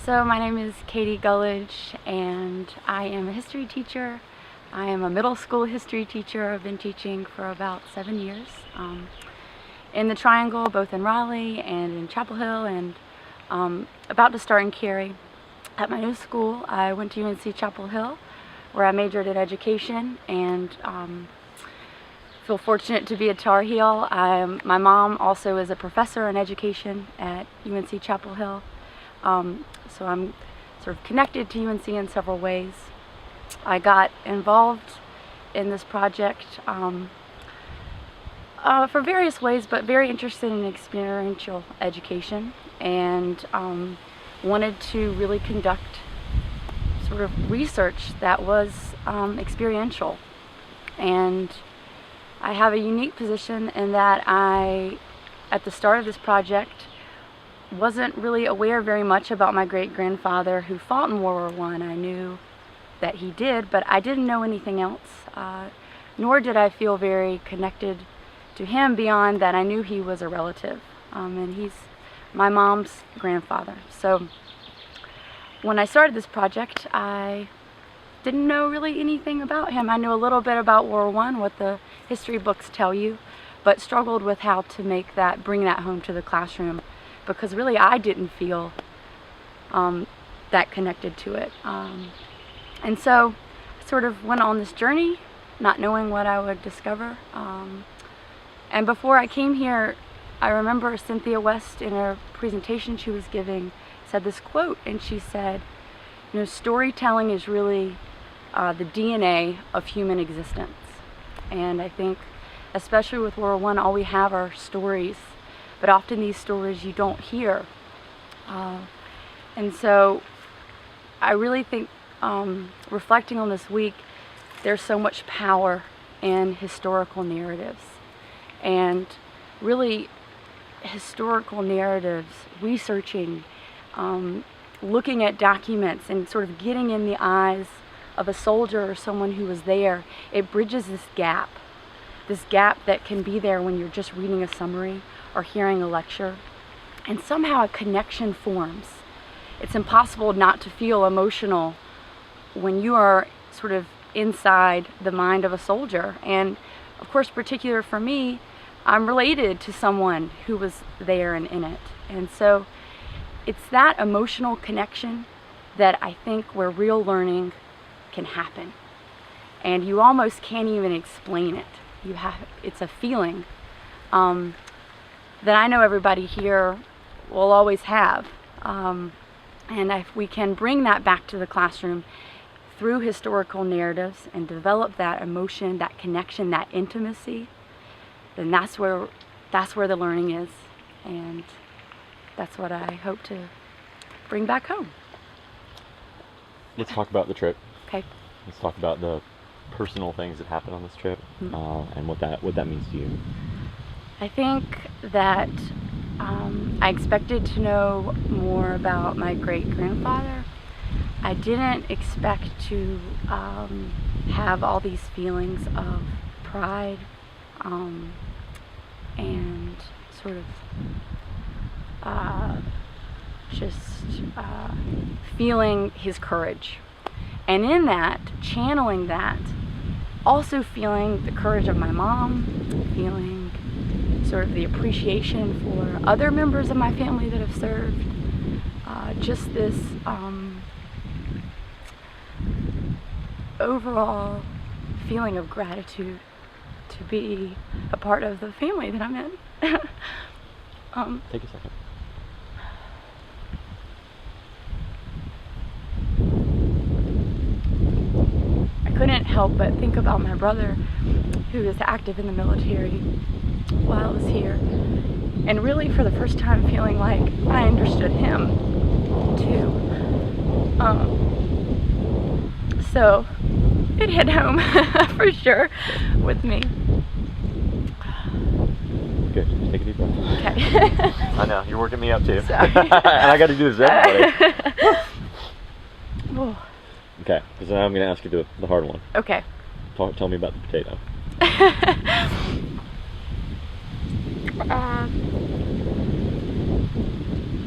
So my name is Katie Gullidge, and I am a history teacher. I am a middle school history teacher. I've been teaching for about 7 years in the Triangle, both in Raleigh and in Chapel Hill, and about to start in Cary. At my new school, I went to UNC Chapel Hill, where I majored in education, and feel fortunate to be a Tar Heel. My mom also is a professor in education at UNC Chapel Hill. So I'm sort of connected to UNC in several ways. I got involved in this project for various ways, but very interested in experiential education, and wanted to really conduct sort of research that was experiential. And I have a unique position in that I, at the start of this project, wasn't really aware very much about my great-grandfather who fought in World War I. I knew that he did, but I didn't know anything else, nor did I feel very connected to him beyond that I knew he was a relative, and he's my mom's grandfather. So when I started this project, I didn't know really anything about him. I knew a little bit about World War I, what the history books tell you, but struggled with how to bring that home to the classroom, because really I didn't feel that connected to it. And so I sort of went on this journey, not knowing what I would discover. And before I came here, I remember Cynthia West, in a presentation she was giving, said this quote, and she said, storytelling is really the DNA of human existence. And I think, especially with World War I, all we have are stories, but often these stories you don't hear. And so I really think, reflecting on this week, there's so much power in historical narratives. And really, historical narratives, researching, looking at documents and sort of getting in the eyes of a soldier or someone who was there, it bridges this gap that can be there when you're just reading a summary or hearing a lecture, and somehow a connection forms. It's impossible not to feel emotional when you are sort of inside the mind of a soldier. And of course, particular for me, I'm related to someone who was there and in it. And so it's that emotional connection that I think where real learning can happen. And you almost can't even explain it. It's a feeling that I know everybody here will always have. And if we can bring that back to the classroom through historical narratives and develop that emotion, that connection, that intimacy, then that's where the learning is. And that's what I hope to bring back home. Let's talk about the trip. Okay. Let's talk about the personal things that happened on this trip, and what that means to you. I think that I expected to know more about my great-grandfather. I didn't expect to have all these feelings of pride and sort of feeling his courage. And in that, channeling that, also feeling the courage of my mom, feeling sort of the appreciation for other members of my family that have served. Just this overall feeling of gratitude to be a part of the family that I'm in. Take a second. I couldn't help but think about my brother, who is active in the military while I was here, and really for the first time feeling like I understood him too. So it hit home for sure with me. Good. Just take a deep breath. Okay. I know, you're working me up too. Sorry. And I got to do this everybody. Oh. Okay, so now I'm going to ask you the hard one. Okay. Tell me about the potato.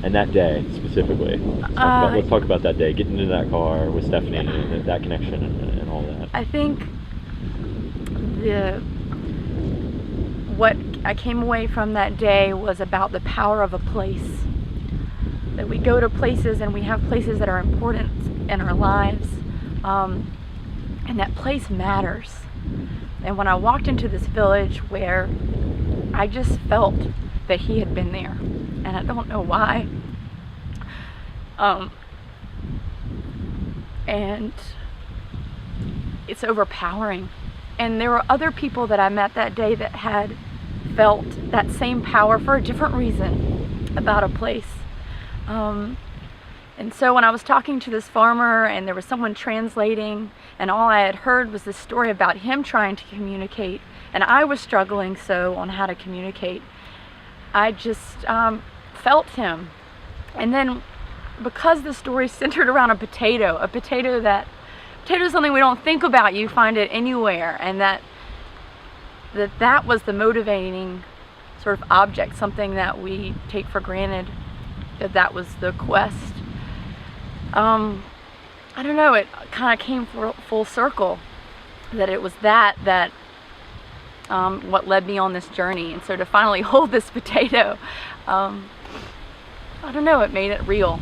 And that day specifically. Let's talk about that day. Getting into that car with Stephanie and that connection and all that. I think what I came away from that day was about the power of a place. That we go to places and we have places that are important in our lives, and that place matters. And when I walked into this village where I just felt that he had been there, and I don't know why, and it's overpowering. And there were other people that I met that day that had felt that same power for a different reason about a place. And so when I was talking to this farmer and there was someone translating, and all I had heard was this story about him trying to communicate, and I was struggling so on how to communicate, I just felt him. And then because the story centered around a potato is something we don't think about, you find it anywhere, and that was the motivating sort of object, something that we take for granted, that was the quest. I don't know, it kind of came full circle, that it was that what led me on this journey. And so to finally hold this potato, I don't know, it made it real.